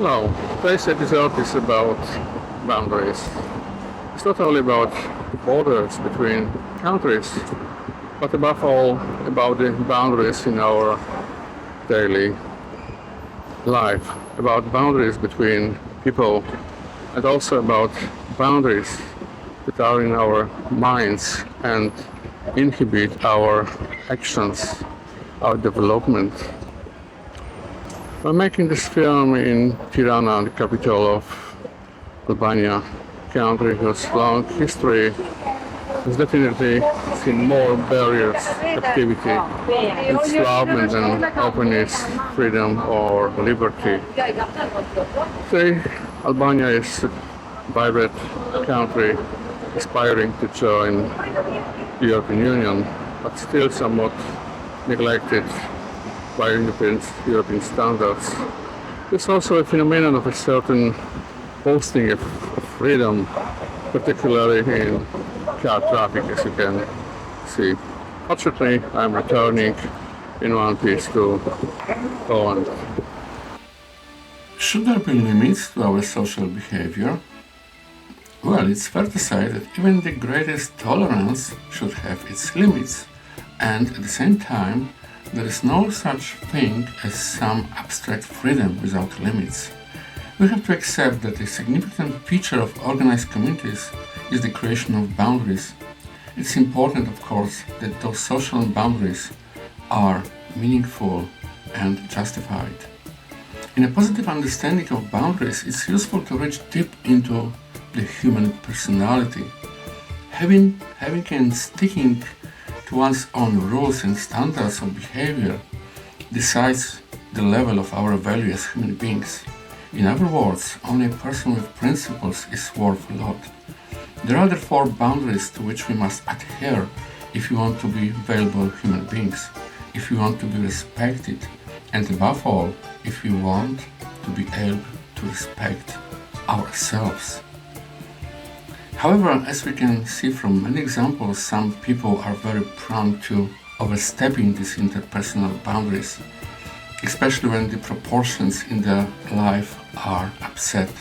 Now, today's episode is about boundaries. It's not only about borders between countries, but above all about the boundaries in our daily life, about boundaries between people, and also about boundaries that are in our minds and inhibit our actions, our development. I'm making this film in Tirana, the capital of Albania, country whose long history has definitely seen more barriers, activity, development than openness, freedom or liberty. Today, Albania is a vibrant country aspiring to join the European Union, but still somewhat neglected by European standards. There's also a phenomenon of a certain boasting of freedom, particularly in car traffic, as you can see. Fortunately, I'm returning in one piece to Poland. Should there be limits to our social behavior? Well, it's fair to say that even the greatest tolerance should have its limits, and at the same time, there is no such thing as some abstract freedom without limits. We have to accept that a significant feature of organized communities is the creation of boundaries. It's important, of course, that those social boundaries are meaningful and justified. In a positive understanding of boundaries, it's useful to reach deep into the human personality. Having and sticking to one's own rules and standards of behavior decides the level of our value as human beings. In other words, only a person with principles is worth a lot. There are therefore boundaries to which we must adhere if we want to be valuable human beings, if we want to be respected, and above all, if we want to be able to respect ourselves. However, as we can see from many examples, some people are very prone to overstepping these interpersonal boundaries, especially when the proportions in their life are upset.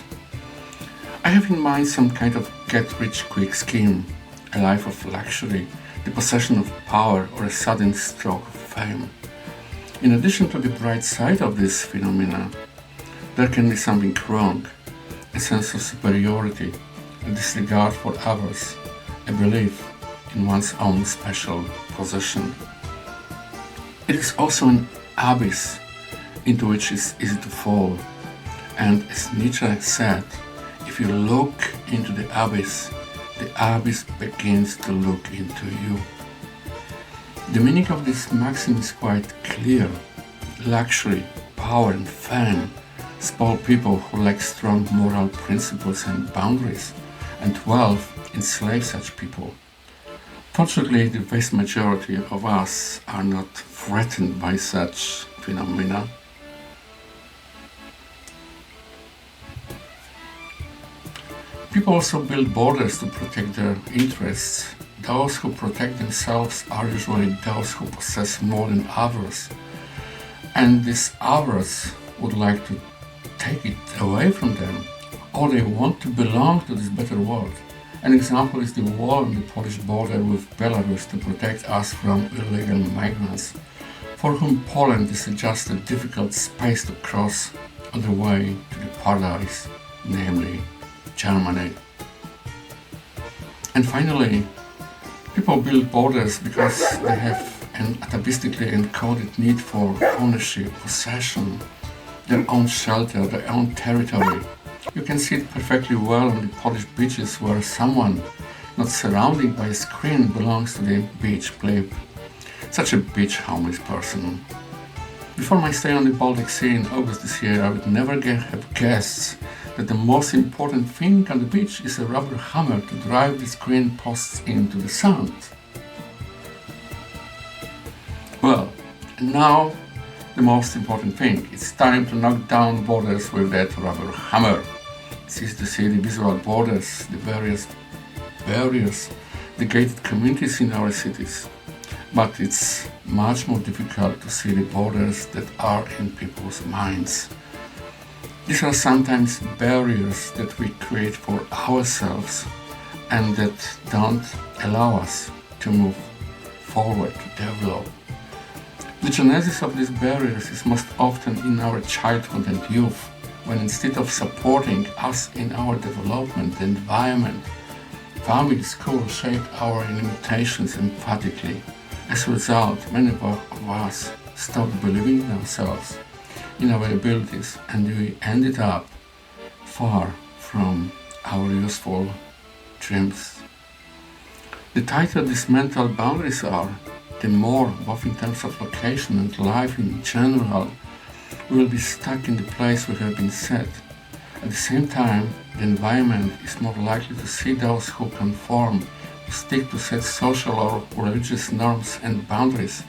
I have in mind some kind of get-rich-quick scheme, a life of luxury, the possession of power, or a sudden stroke of fame. In addition to the bright side of this phenomena, there can be something wrong, a sense of superiority, a disregard for others, a belief in one's own special position. It is also an abyss into which it's easy to fall, and as Nietzsche said, if you look into the abyss begins to look into you. The meaning of this maxim is quite clear. Luxury, power and fame spoil people who lack strong moral principles and boundaries, and wealth enslaves such people. Fortunately, the vast majority of us are not threatened by such phenomena. People also build borders to protect their interests. Those who protect themselves are usually those who possess more than others, and these others would like to take it away from them, or they want to belong to this better world. An example is the wall on the Polish border with Belarus to protect us from illegal migrants, for whom Poland is just a difficult space to cross on the way to the paradise, namely Germany. And finally, people build borders because they have an atavistically encoded need for ownership, possession, their own shelter, their own territory. You can see it perfectly well on the Polish beaches where someone not surrounded by a screen belongs to the beach play such a beach homeless person. Before my stay on the Baltic Sea in August this year, I would never have guessed that the most important thing on the beach is a rubber hammer to drive the screen posts into the sand. Well, now the most important thing. It's time to knock down borders with that rubber hammer. It's easy to see the visual borders, the various barriers, the gated communities in our cities. But it's much more difficult to see the borders that are in people's minds. These are sometimes barriers that we create for ourselves and that don't allow us to move forward, to develop. The genesis of these barriers is most often in our childhood and youth, when instead of supporting us in our development, the environment, family, school shaped our limitations emphatically. As a result, many of us stopped believing in ourselves, in our abilities, and we ended up far from our useful dreams. The tighter these mental boundaries are, the more, both in terms of location and life in general, we will be stuck in the place we have been set. At the same time, the environment is more likely to see those who conform, who stick to set social or religious norms and boundaries,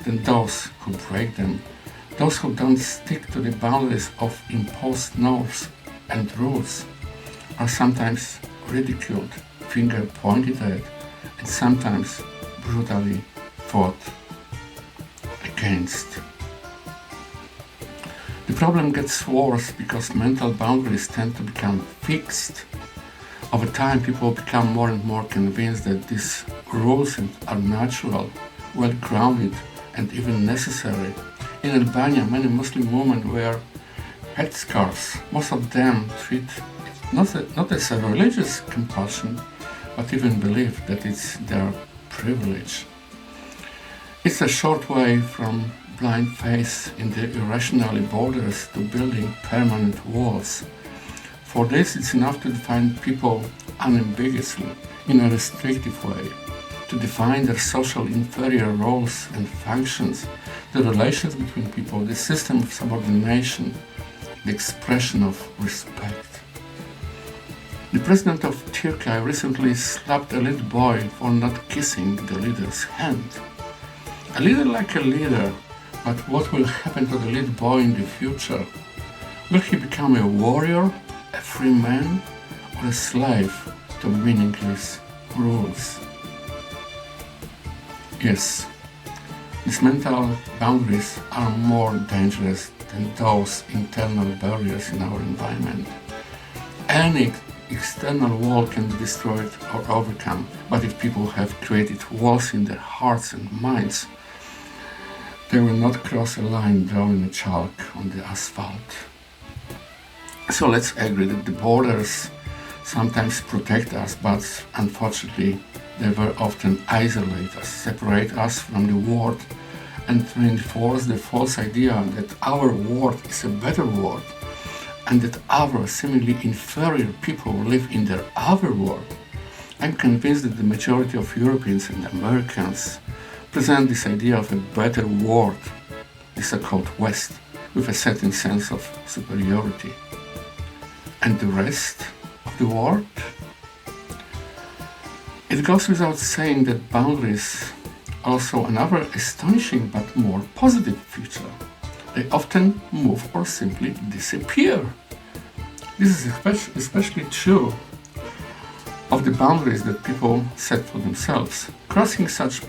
than those who break them. Those who don't stick to the boundaries of imposed norms and rules are sometimes ridiculed, finger pointed at, and sometimes brutally fought against. The problem gets worse because mental boundaries tend to become fixed. Over time, people become more and more convinced that these rules are natural, well-grounded, and even necessary. In Albania, many Muslim women wear headscarves. Most of them treat it not as a religious compulsion, but even believe that it's their privilege. It's a short way from blind faith in the irrational borders to building permanent walls. For this, it's enough to define people unambiguously, in a restrictive way, to define their social inferior roles and functions, the relations between people, the system of subordination, the expression of respect. The president of Turkey recently slapped a little boy for not kissing the leader's hand. A leader like a leader, but what will happen to the little boy in the future? Will he become a warrior, a free man, or a slave to meaningless rules? Yes, these mental boundaries are more dangerous than those internal barriers in our environment. Any external wall can be destroyed or overcome, but if people have created walls in their hearts and minds, they will not cross a line drawn in chalk on the asphalt. So let's agree that the borders sometimes protect us, but unfortunately they very often isolate us, separate us from the world, and reinforce the false idea that our world is a better world and that other seemingly inferior people live in their other world. I'm convinced that the majority of Europeans and Americans present this idea of a better world, the so-called West, with a certain sense of superiority. And the rest of the world? It goes without saying that boundaries are also another astonishing but more positive feature. They often move or simply disappear. This is especially true of the boundaries that people set for themselves. Crossing such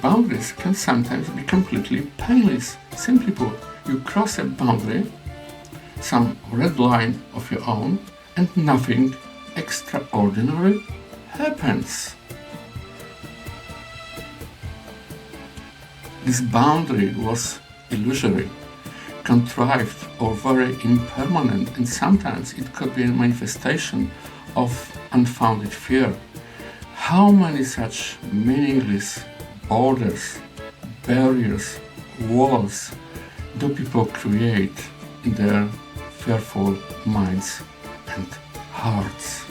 boundaries can sometimes be completely painless. Simply put, you cross a boundary, some red line of your own, and nothing extraordinary happens. This boundary was illusory, contrived, or very impermanent, and sometimes it could be a manifestation of unfounded fear. How many such meaningless borders, barriers, walls do people create in their fearful minds and hearts?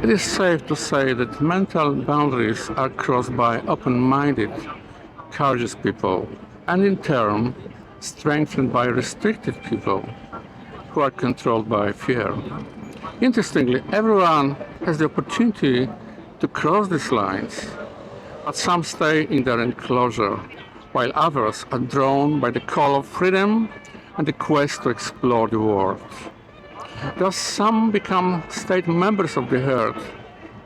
It is safe to say that mental boundaries are crossed by open-minded, courageous people, and in turn strengthened by restricted people who are controlled by fear. Interestingly, everyone has the opportunity to cross these lines, but some stay in their enclosure, while others are drawn by the call of freedom and the quest to explore the world. Thus, some become state members of the herd,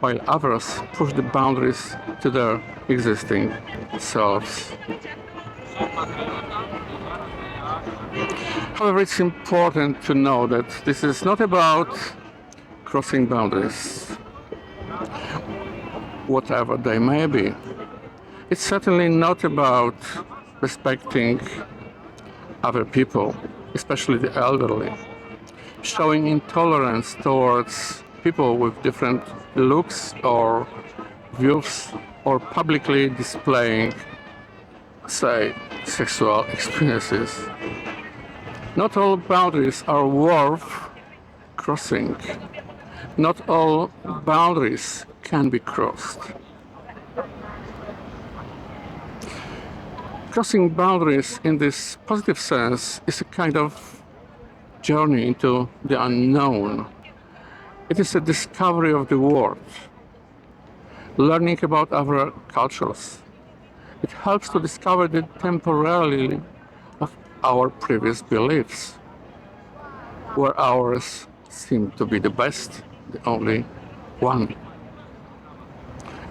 while others push the boundaries to their existing selves. However, it's important to know that this is not about crossing boundaries, whatever they may be. It's certainly not about respecting other people, especially the elderly, showing intolerance towards people with different looks or views, or publicly displaying, say, sexual experiences. Not all boundaries are worth crossing. Not all boundaries can be crossed. Crossing boundaries in this positive sense is a kind of journey into the unknown. It is a discovery of the world, learning about other cultures. It helps to discover the temporality of our previous beliefs, where ours seem to be the best, the only one.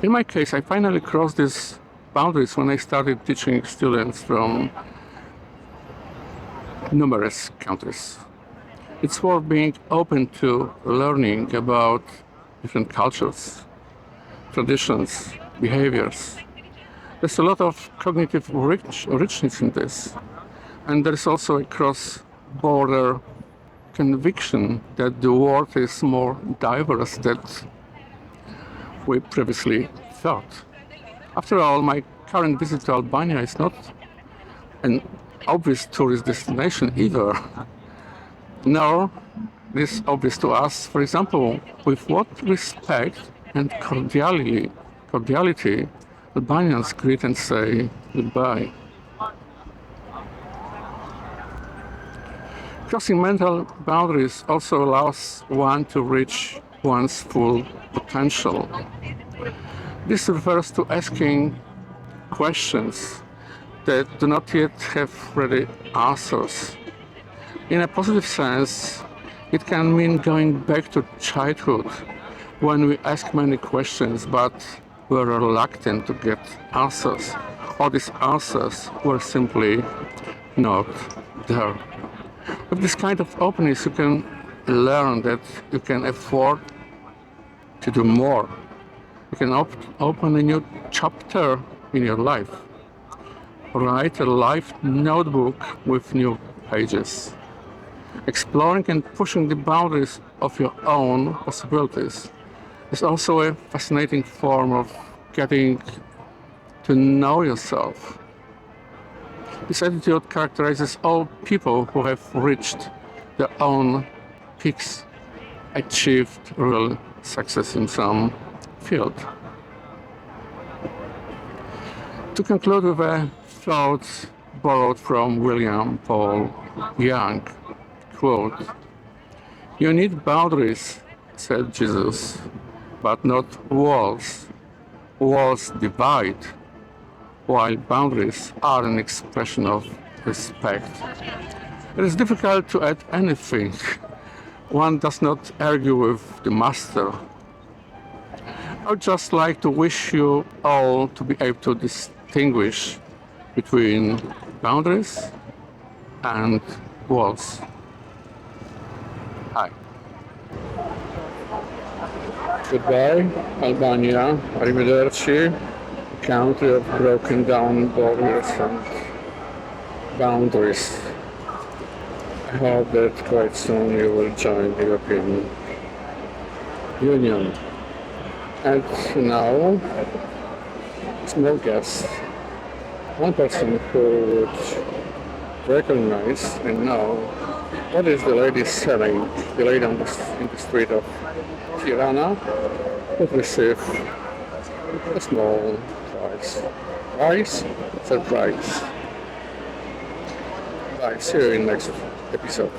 In my case, I finally crossed these boundaries when I started teaching students from numerous countries. It's worth being open to learning about different cultures, traditions, behaviors. There's a lot of cognitive richness in this. And there's also a cross-border conviction that the world is more diverse than we previously thought. After all, my current visit to Albania is not an obvious tourist destination either. Nor it is obvious to us, for example, with what respect and cordiality Albanians greet and say goodbye. Crossing mental boundaries also allows one to reach one's full potential. This refers to asking questions that do not yet have ready answers. In a positive sense, it can mean going back to childhood, when we ask many questions but were reluctant to get answers, or these answers were simply not there. With this kind of openness, you can learn that you can afford to do more. You can open a new chapter in your life. Write a life notebook with new pages. Exploring and pushing the boundaries of your own possibilities is also a fascinating form of getting to know yourself. This attitude characterizes all people who have reached their own peaks, achieved real success in some field. To conclude with a thought borrowed from William Paul Young, quote, "You need boundaries," said Jesus, "but not walls. Walls divide, while boundaries are an expression of respect." It is difficult to add anything. One does not argue with the master. I would just like to wish you all to be able to distinguish between boundaries and walls. Hi. Goodbye, Albania. Arrivederci. Country of broken down borders and boundaries. I hope that quite soon you will join the European Union. And now, small guest, one person who would recognize and know what is the lady selling, the lady in the street of Tirana, would receive a small prize. Prize? Surprise. Bye, see you in next episode.